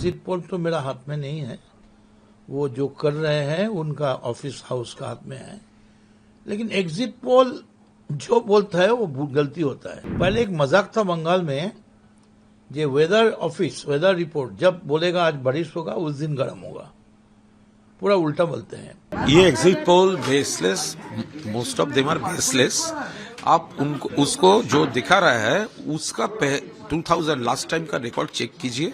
Exit poll तो मेरा हाथ में नहीं है, वो जो कर रहे हैं उनका ऑफिस हाउस का हाथ में है। लेकिन एग्जिट पोल जो बोलता है वो गलती होता है। पहले एक मजाक था बंगाल में, ये वेदर रिपोर्ट जब बोलेगा आज बारिश होगा उस दिन गर्म होगा, पूरा उल्टा बोलते हैं। ये exit poll baseless, most of them are baseless. आप उनको उसको जो दिखा रहा है उसका 2000 लास्ट टाइम का रिकॉर्ड चेक कीजिए।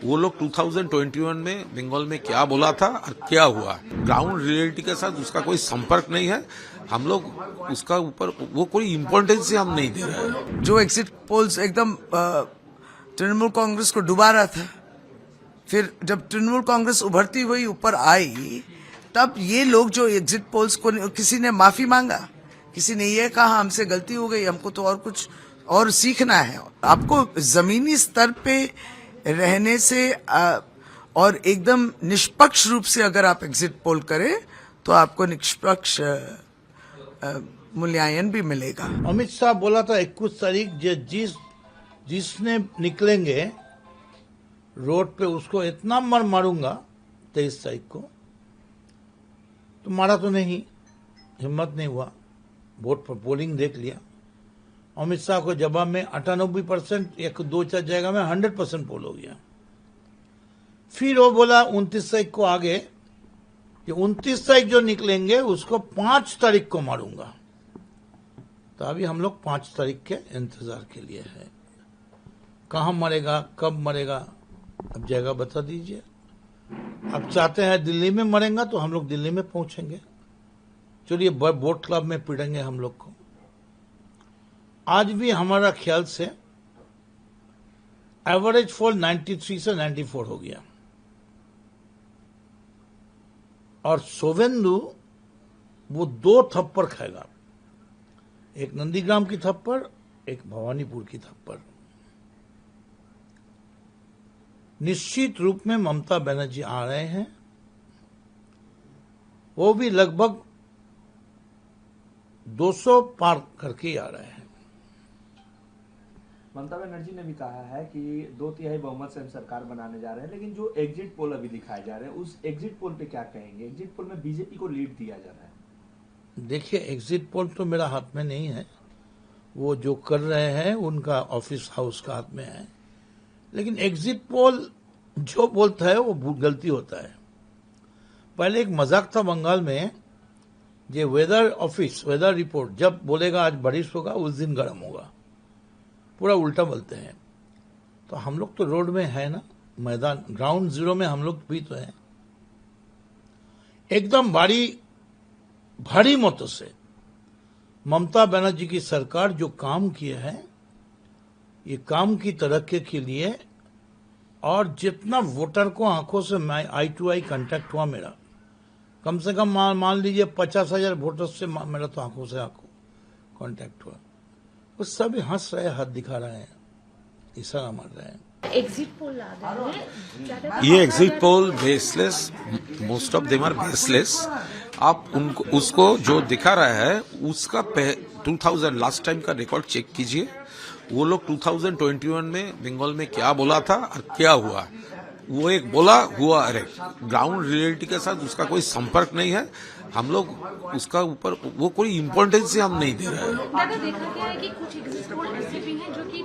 वो लोग 2021 में बंगाल में क्या बोला था और क्या हुआ, ग्राउंड रियलिटी के साथ उसका कोई संपर्क नहीं है। हम लोग उसका ऊपर वो कोई इम्पोर्टेंस हम नहीं दे रहे हैं। जो एग्जिट पोल्स एकदम तृणमूल कांग्रेस को डुबा रहा था, फिर जब तृणमूल कांग्रेस उभरती हुई ऊपर आई, तब ये लोग जो एग्जिट पोल्स को, किसी ने माफी मांगा, किसी ने ये कहा हमसे गलती हो गई, हमको तो और कुछ और सीखना है। आपको जमीनी स्तर पे रहने से और एकदम निष्पक्ष रूप से अगर आप एग्जिट पोल करें तो आपको निष्पक्ष मूल्यांकन भी मिलेगा। अमित शाह बोला था 21 तारीख जिसने निकलेंगे रोड पे उसको इतना मारूंगा 23 तारीख को, तो मारा तो नहीं, हिम्मत नहीं हुआ। वोट पर पोलिंग देख लिया। अमित शाह को जवाब में 98%, एक दो चार जगह में 100% पोल हो गया। फिर वो बोला 29 तारीख को आगे कि 29 तारीख जो निकलेंगे उसको 5 तारीख को मारूंगा। तो अभी हम लोग 5 तारीख के इंतजार के लिए है। कहाँ मरेगा, कब मरेगा, अब जगह बता दीजिए। अब चाहते हैं दिल्ली में मरेंगे तो हम लोग दिल्ली में पहुंचेंगे। चलिए बोट क्लब में पीड़ेंगे हम लोग को। आज भी हमारा ख्याल से एवरेज फॉल 93 से 94 हो गया। और शुवेंदु वो 2 थप्पड़ खाएगा, एक नंदीग्राम की थप्पड़, एक भवानीपुर की थप्पड़। निश्चित रूप में ममता बनर्जी आ रहे हैं, वो भी लगभग 200 पार करके आ रहे हैं। ममता बनर्जी ने भी कहा है कि 2/3 बहुमत से हम सरकार बनाने जा रहे हैं, लेकिन जो एग्जिट पोल अभी दिखाए जा रहे हैं उस एग्जिट पोल पे क्या कहेंगे? एग्जिट पोल में बीजेपी को लीड दिया जा रहा है। देखिए, एग्जिट पोल तो मेरा हाथ में नहीं है, वो जो कर रहे हैं उनका ऑफिस हाउस का हाथ में है। लेकिन एग्जिट पोल जो बोलता है वो गलती होता है। पहले एक मजाक था बंगाल में, ये वेदर रिपोर्ट जब बोलेगा आज बारिश होगा उस दिन गर्म होगा, पूरा उल्टा बोलते हैं। तो हम लोग तो रोड में है ना, मैदान ग्राउंड जीरो में हम लोग भी तो हैं। एकदम भारी मतों से ममता बनर्जी की सरकार जो काम किए हैं, ये काम की तरक्की के लिए, और जितना वोटर को आंखों से आई टू आई कांटेक्ट हुआ मेरा, कम से कम मान लीजिए 50,000 वोटर्स से मेरा तो आंखों से आंखों कांटेक्ट हुआ। वो सब हंस रहे, हाथ दिखा रहे हैं, इशारा मार रहे हैं। एग्जिट पोल आ गए हैं। ये exit poll baseless, most of them are baseless. आप उनको उसको जो दिखा रहा है उसका 2000 लास्ट टाइम का रिकॉर्ड चेक कीजिए। वो लोग 2021 में बंगाल में क्या बोला था और क्या हुआ, वो एक बोला हुआ, अरे ग्राउंड रियलिटी के साथ उसका कोई संपर्क नहीं है। हम लोग उसका ऊपर वो कोई इम्पोर्टेंस हम नहीं दे रहे हैं। दादा, देखा गया है कि कुछ एग्जिट पोल ऐसे भी हैं जो कि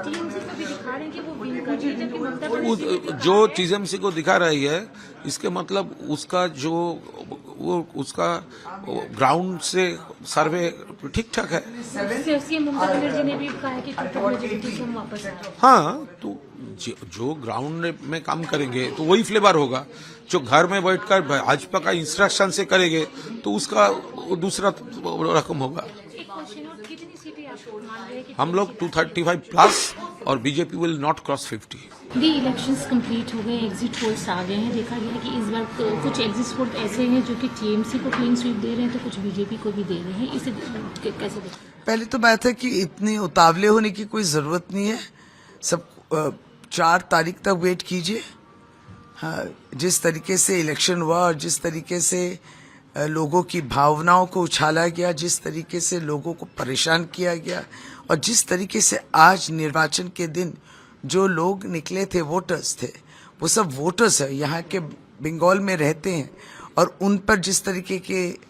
टीएमसी को भी दिखा रहे हैं कि वो विन कर रही है, जबकि ममता बनर्जी जो टीएमसी को दिखा रही है, इसके मतलब उसका जो उसका ग्राउंड से सर्वे ठीक ठाक है। सीएम ममता बनर्जी ने भी कहा है कि हम वापस आए। हाँ, तो जो ग्राउंड में काम करेंगे तो वही फ्लेवर होगा। जो घर में बैठकर भाजपा का इंस्ट्रक्शन से करेंगे तो उसका दूसरा रकम होगा। एक क्वेश्चन, और कितनी सीटें आप मान रहे हैं कि हम लोग 235 प्लस, और BJP will not cross 50। The elections complete हो गए, एग्जिट पोल्स आ गए हैं। देखा गया है कि इस बार तो कुछ एग्जिट पोल ऐसे हैं जो कि टीएमसी को क्लीन स्वीप दे रहे हैं, तो कुछ बीजेपी को भी दे रहे हैं। इसे कैसे देखते? पहले तो बात है कि इतनी उतावले होने की कोई जरूरत नहीं है। सब 4 तारीख तक वेट कीजिए। हाँ, जिस तरीके से इलेक्शन हुआ और जिस तरीके से लोगों की भावनाओं को उछाला गया, जिस तरीके से लोगों को परेशान किया गया, और जिस तरीके से आज निर्वाचन के दिन जो लोग निकले थे, वोटर्स थे, वो सब वोटर्स है, यहाँ के बंगाल में रहते हैं, और उन पर जिस तरीके के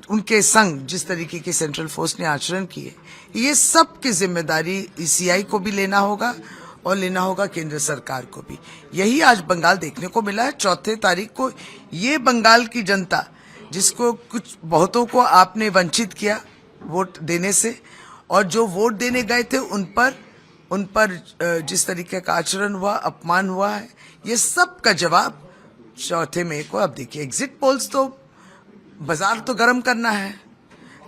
उनके संग जिस तरीके के सेंट्रल फोर्स ने आचरण किए, ये सब की जिम्मेदारी ईसीआई को भी लेना होगा और लेना होगा केंद्र सरकार को भी। यही आज बंगाल देखने को मिला है। 4 तारीख को ये बंगाल की जनता, जिसको कुछ बहुतों को आपने वंचित किया वोट देने से, और जो वोट देने गए थे उन पर जिस तरीके का आचरण हुआ, अपमान हुआ है, ये सब का जवाब 4 मई को आप देखिए। एग्जिट पोल्स तो बाजार तो गर्म करना है।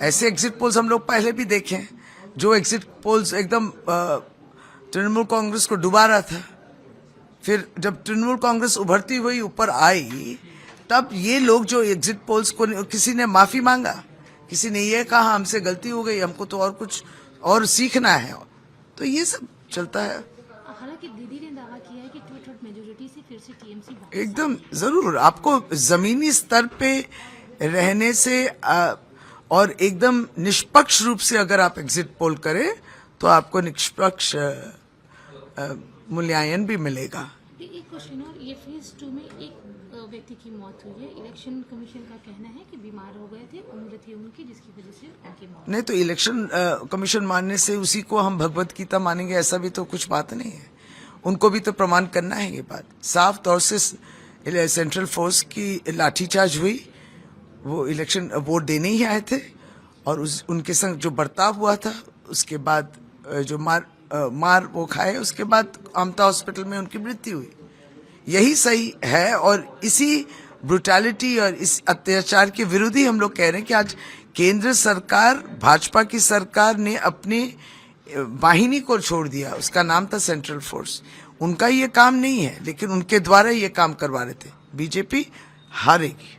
ऐसे एग्जिट पोल्स हम लोग पहले भी देखे, जो एग्जिट पोल्स एकदम तृणमूल कांग्रेस को डुबा रहा था। फिर जब तृणमूल कांग्रेस उभरती हुई ऊपर आई, तब ये लोग जो एग्जिट पोल्स को, किसी ने माफी मांगा, किसी ने ये कहा हमसे गलती हो गई, हमको तो और कुछ और सीखना है, तो ये सब चलता है। हालांकि दीदी ने दावा किया है कि 2/3 मेजोरिटी से फिर से टीएमसी एकदम जरूर आपको जमीनी स्तर पे रहने से और एकदम निष्पक्ष रूप से अगर आप एग्जिट पोल करें तो आपको निष्पक्ष मूल्यांकन भी मिलेगा। एक क्वेश्चन, और ये फेज 2 में एक व्यक्ति की मौत हुई है। इलेक्शन कमीशन का कहना है कि बीमार हो गए थे, उम्र थी उनकी, जिसकी वजह से उनकी मौत। नहीं तो इलेक्शन कमीशन मानने से उसी को हम भगवत गीता मानेंगे, ऐसा भी तो कुछ बात नहीं है। उनको भी तो प्रमाण करना है। ये बात साफ तौर से सेंट्रल फोर्स की लाठीचार्ज हुई, वो इलेक्शन वोट देने ही आए थे, और उनके संग जो बर्ताव हुआ था, उसके बाद जो मार वो खाए, उसके बाद आमता हॉस्पिटल में उनकी मृत्यु हुई। यही सही है, और इसी ब्रुटैलिटी और इस अत्याचार के विरुद्ध ही हम लोग कह रहे हैं कि आज केंद्र सरकार, भाजपा की सरकार ने अपनी वाहिनी को छोड़ दिया। उसका नाम था सेंट्रल फोर्स। उनका ये काम नहीं है, लेकिन उनके द्वारा ये काम करवा रहे थे। बीजेपी हारेगी।